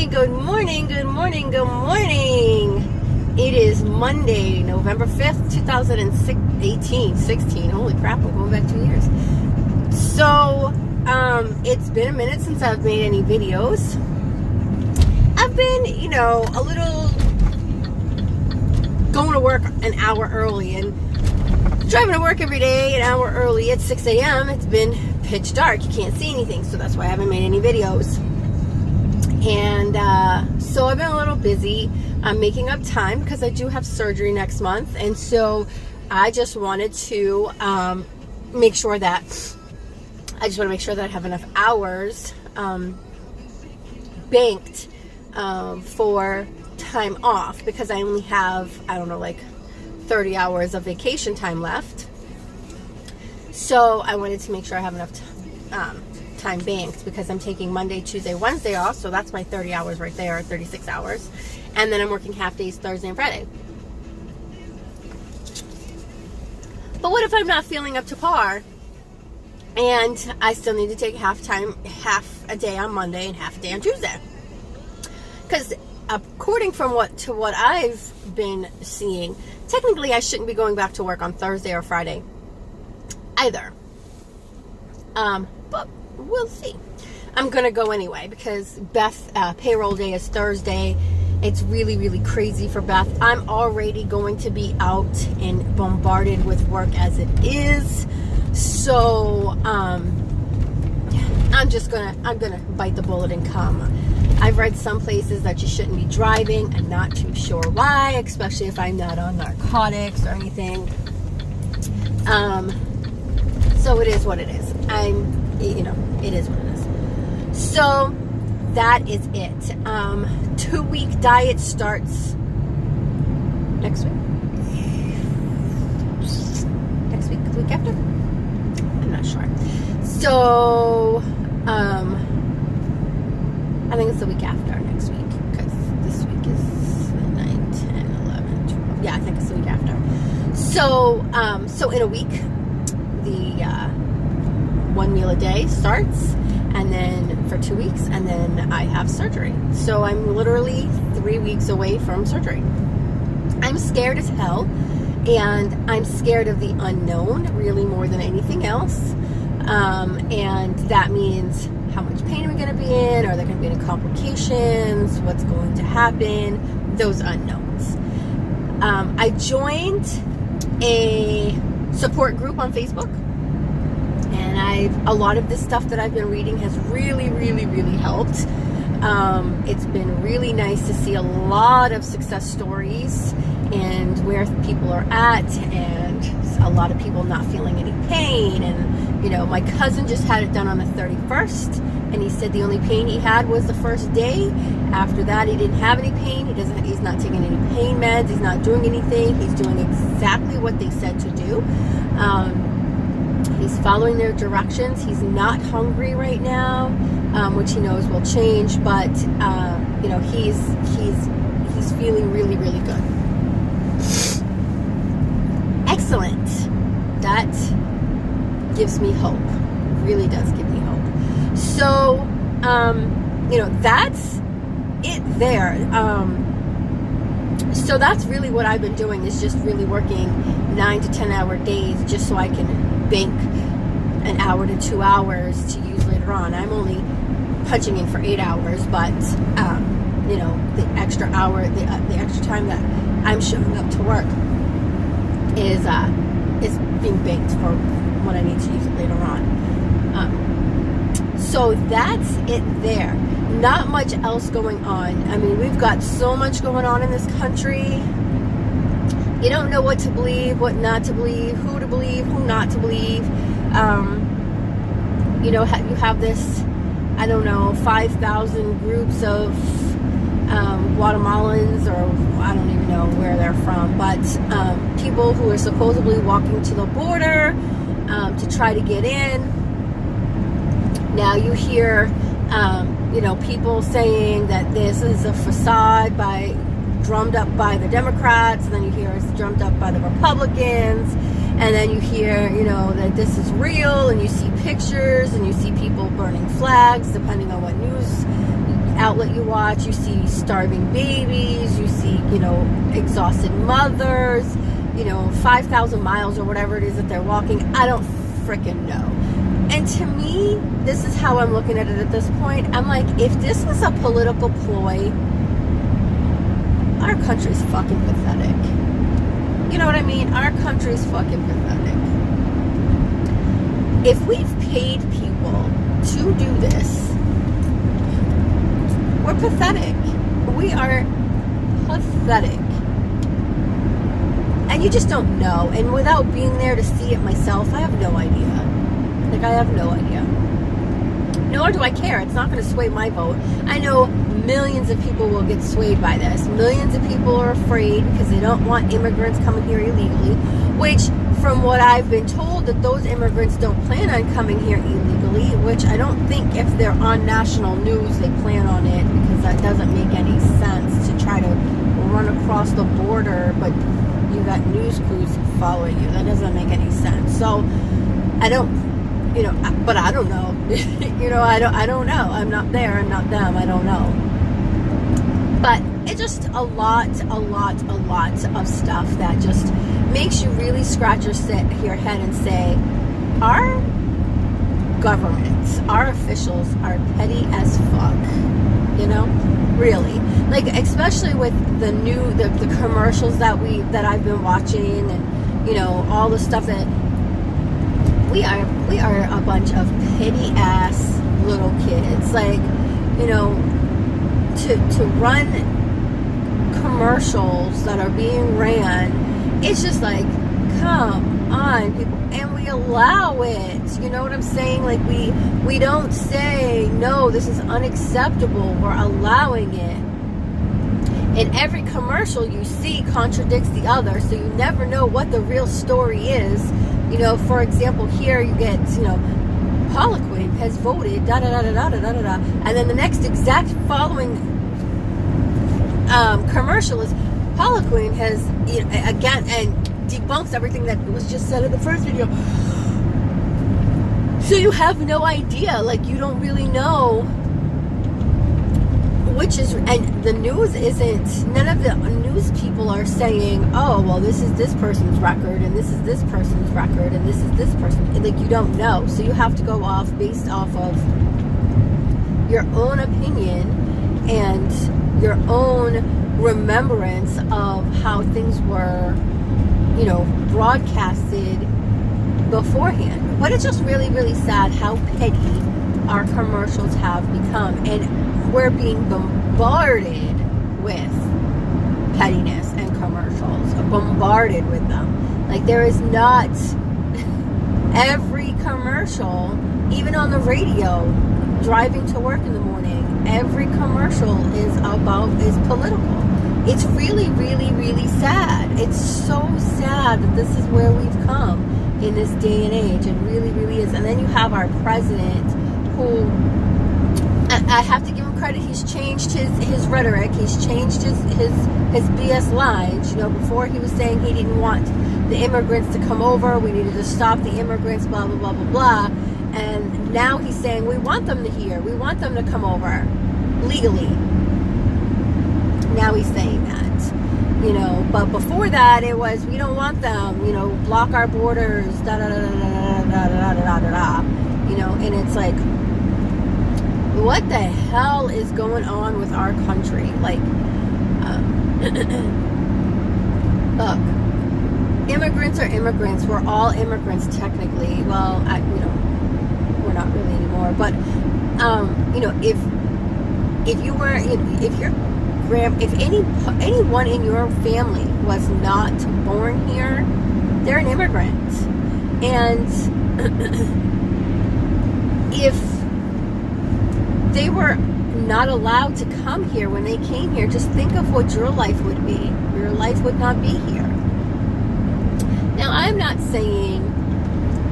morning, good morning, good morning, good morning. It is Monday, November 5th, 16. Holy crap, we're going back 2 years. So, it's been a minute since I've made any videos. I've been, a little going to work an hour early and driving to work every day an hour early at 6 a.m. It's been pitch dark. You can't see anything, so that's why I haven't made any videos. And so I've been a little busy. I'm making up time because I do have surgery next month, and so I just wanted to make sure that I have enough hours banked for time off, because I only have 30 hours of vacation time left. So I wanted to make sure I have enough time banked, because I'm taking Monday, Tuesday, Wednesday off, so that's my 30 hours right there, 36 hours. And then I'm working half days Thursday and Friday. But what if I'm not feeling up to par and I still need to take half a day on Monday and half a day on Tuesday? Because according to what I've been seeing, technically I shouldn't be going back to work on Thursday or Friday either. But we'll see. I'm gonna go anyway, because Beth payroll day is Thursday. It's really, really crazy for Beth. I'm already going to be out and bombarded with work as it is. So I'm gonna bite the bullet and come. I've read some places that you shouldn't be driving. I'm not too sure why, especially if I'm not on narcotics or anything. So it is what it is. It is what it is. So that is it. 2-week diet starts next week. Next week, the week after? I'm not sure. So, I think it's the week after next week, because this week is 9, 10, 11, 12. Yeah, I think it's the week after. So in a week, the 1 meal a day starts, and then for 2 weeks, and then I have surgery. So I'm literally 3 weeks away from surgery. I'm scared as hell, and I'm scared of the unknown, really, more than anything else. And that means, how much pain are we going to be in? Are there going to be any complications? What's going to happen? Those unknowns. I joined a support group on Facebook, and a lot of this stuff that I've been reading has really, really, really helped. It's been really nice to see a lot of success stories and where people are at, and a lot of people not feeling any pain. And my cousin just had it done on the 31st, and he said the only pain he had was the first day. After that, he didn't have any pain. He's not taking any pain meds. He's not doing anything. He's doing exactly what they said to do. He's following their directions. He's not hungry right now, which he knows will change. But he's feeling really, really good. Excellent. That gives me hope. Really does give me hope. So, that's it there. So that's really what I've been doing, is just really working 9 to 10 hour days, just so I can bank an hour to 2 hours to use later on. I'm only punching in for 8 hours, but the extra hour, the extra time that I'm showing up to work is being banked for when I need to use it later on. So that's it there. Not much else going on. I mean, we've got so much going on in this country. You don't know what to believe, what not to believe, who not to believe. You have this, 5,000 groups of Guatemalans, or I don't even know where they're from, but people who are supposedly walking to the border to try to get in. Now you hear, people saying that this is a facade drummed up by the Democrats, and then you hear it's drummed up by the Republicans, and then you hear, that this is real, and you see pictures, and you see people burning flags, depending on what news outlet you watch, you see starving babies, you see, exhausted mothers, 5,000 miles or whatever it is that they're walking. I don't freaking know. And to me, this is how I'm looking at it at this point. I'm like, if this was a political ploy, our country's fucking pathetic. You know what I mean? Our country's fucking pathetic. If we've paid people to do this, we're pathetic. We are pathetic. And you just don't know. And without being there to see it myself, I have no idea. Like, I have no idea. Nor do I care. It's not going to sway my vote. I know millions of people will get swayed by this. Millions of people are afraid because they don't want immigrants coming here illegally, which, from what I've been told, that those immigrants don't plan on coming here illegally, which I don't think if they're on national news they plan on it, because that doesn't make any sense to try to run across the border, but you got news crews following you. That doesn't make any sense. So I don't, but I don't know. I don't know. I'm not there. I'm not them. I don't know. But it's just a lot of stuff that just makes you really scratch your head and say, our governments, our officials are petty as fuck. Really. Like, especially with the commercials that I've been watching, and all the stuff that we are a bunch of petty ass little kids. Like, to run commercials that are being ran, it's just like, come on, people. And we allow it. You know what I'm saying? Like, we don't say, no, this is unacceptable. We're allowing it. And every commercial you see contradicts the other, so you never know what the real story is. For example, here you get, Harlequin has voted, da-da-da-da-da-da-da-da. And then the next exact following commercial is Harlequin has, again, and debunks everything that was just said in the first video. So you have no idea. Like, you don't really know which is, and the news isn't, none of the news people are saying, oh, well, this is this person's record, and this is this person's record, and this is this person. Like, you don't know. So you have to go based off of your own opinion and your own remembrance of how things were, broadcasted beforehand. But it's just really, really sad how petty our commercials have become. And we're being bombarded with pettiness and commercials, bombarded with them. Like, there is not every commercial, even on the radio, driving to work in the morning, every commercial is political. It's really, really, really sad. It's so sad that this is where we've come in this day and age. It really, really is. And then you have our president, who, I have to give him credit, he's changed his rhetoric, he's changed his BS lines. Before he was saying he didn't want the immigrants to come over, we needed to stop the immigrants, blah, blah, blah, blah, blah. And now he's saying we want them here, we want them to come over legally. Now he's saying that. But before that it was, we don't want them, block our borders, da da da da da da da da da da. And it's like, what the hell is going on with our country? Like, look, immigrants are immigrants. We're all immigrants technically. Well, we're not really anymore. But if anyone in your family was not born here, they're an immigrant. And if they were not allowed to come here when they came here, just think of what your life would be. Your life would not be here. Now, I'm not saying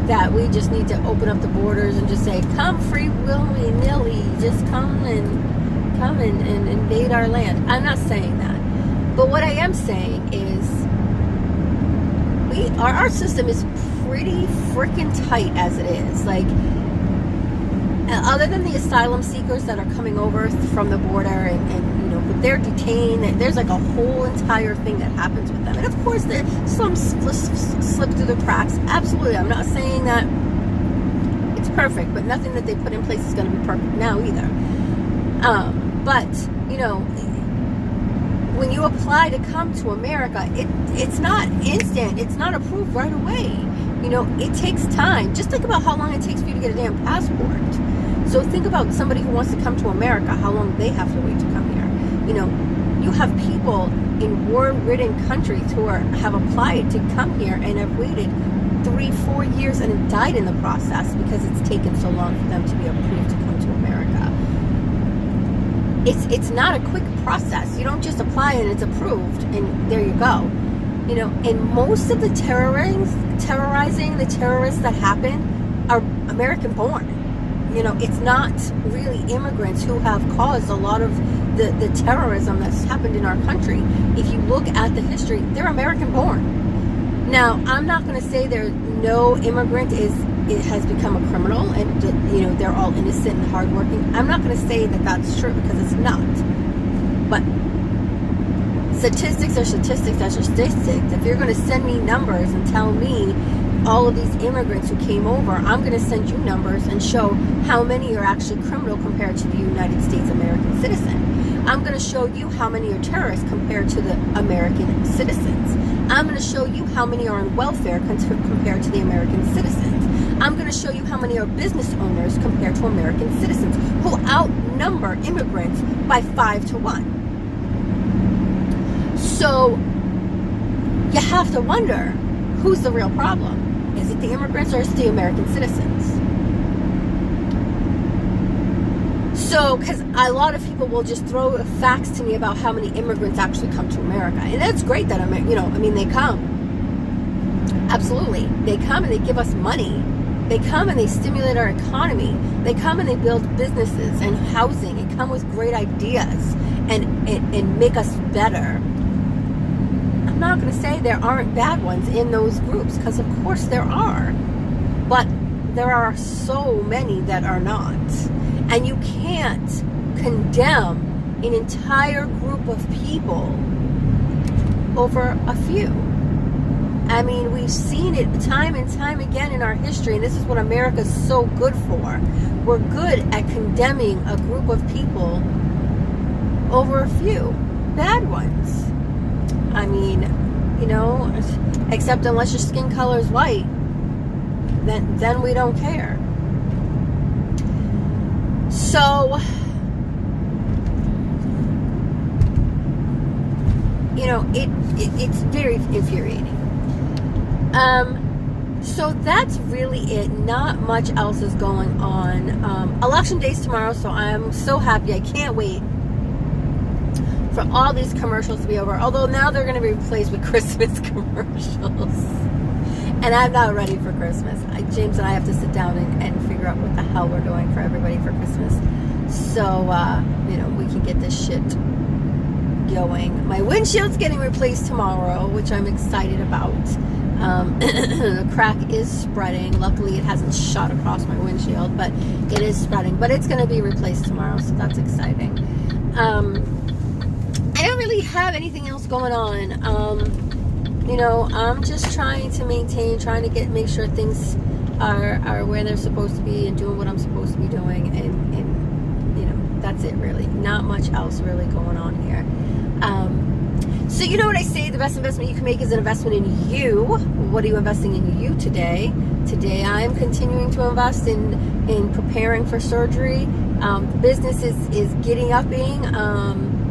that we just need to open up the borders and just say, come free willy-nilly, just come and invade our land. I'm not saying that. But what I am saying is our system is pretty freaking tight as it is. Like, other than the asylum seekers that are coming over from the border and you know, but they're detained, and there's like a whole entire thing that happens with them. And of course, some slip through the cracks. Absolutely. I'm not saying that it's perfect, but nothing that they put in place is going to be perfect now either. But, you know, when you apply to come to America, it's not instant. It's not approved right away. You know, it takes time. Just think about how long it takes for you to get a damn passport. So think about somebody who wants to come to America, how long they have to wait to come here. You know, you have people in war-ridden countries who have applied to come here and have waited 3-4 years and have died in the process because it's taken so long for them to be approved to come to America. It's not a quick process. You don't just apply and it's approved and there you go. You know, and most of the terrorizing, the terrorists that happen are American born. You know, it's not really immigrants who have caused a lot of the terrorism that's happened in our country. If you look at the history, they're American born. Now, I'm not going to say no immigrant has become a criminal and, you know, they're all innocent and hardworking. I'm not going to say that that's true because it's not. But statistics are statistics. That's statistics. If you're going to send me numbers and tell me all of these immigrants who came over, I'm going to send you numbers and show how many are actually criminal compared to the United States American citizen. I'm going to show you how many are terrorists compared to the American citizens. I'm going to show you how many are on welfare compared to the American citizens. I'm going to show you how many are business owners compared to American citizens, who outnumber immigrants by 5 to 1. So you have to wonder, who's the real problem? Is it the immigrants or is it the American citizens? So, because a lot of people will just throw facts to me about how many immigrants actually come to America. And that's great that, they come. Absolutely. They come and they give us money. They come and they stimulate our economy. They come and they build businesses and housing and come with great ideas and make us better. I'm not going to say there aren't bad ones in those groups, because of course there are. But there are so many that are not. And you can't condemn an entire group of people over a few. I mean, we've seen it time and time again in our history, and this is what America's so good for. We're good at condemning a group of people over a few bad ones. I mean, you know, except unless your skin color is white, then we don't care. So, you know, it's very infuriating. So that's really it. Not much else is going on. Election day's tomorrow, so I'm so happy. I can't wait for all these commercials to be over. Although now they're going to be replaced with Christmas commercials. And I'm not ready for Christmas. James and I have to sit down and figure out what the hell we're doing for everybody for Christmas. So, you know, we can get this shit going. My windshield's getting replaced tomorrow, which I'm excited about. The crack is spreading. Luckily, it hasn't shot across my windshield, but it is spreading. But it's going to be replaced tomorrow, so that's exciting. I don't really have anything else going on. You know, I'm just trying to make sure things are where they're supposed to be and doing what I'm supposed to be doing, and you know, that's it really. Not much else really going on here. So you know what I say, the best investment you can make is an investment in you. What are you investing in you today? Today I'm continuing to invest in preparing for surgery. The business is getting upping.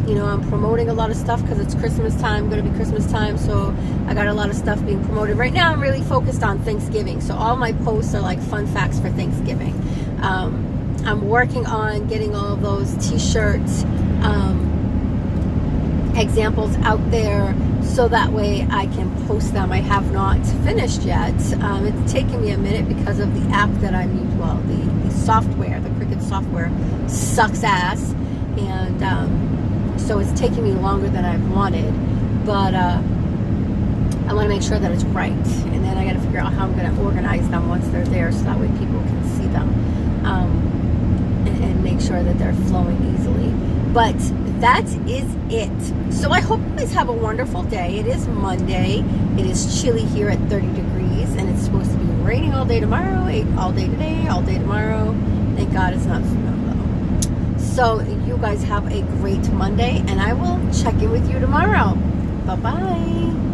You know, I'm promoting a lot of stuff because it's Christmas time, going to be Christmas time, so I got a lot of stuff being promoted. Right now I'm really focused on Thanksgiving, so all my posts are like fun facts for Thanksgiving. I'm working on getting all of those t-shirts, examples out there, so that way I can post them. I have not finished yet. It's taken me a minute because of the app that I'm using. Well, the software, the Cricut software sucks ass, and so it's taking me longer than I've wanted, but I want to make sure that it's right, and then I got to figure out how I'm going to organize them once they're there, so that way people can see them. make sure that they're flowing easily. But that is it. So I hope you guys have a wonderful day. It is Monday. It is chilly here at 30 degrees, and it's supposed to be raining all day tomorrow, all day today, all day tomorrow. Thank God it's not snow though. So you guys have a great Monday, and I will check in with you tomorrow. Bye-bye.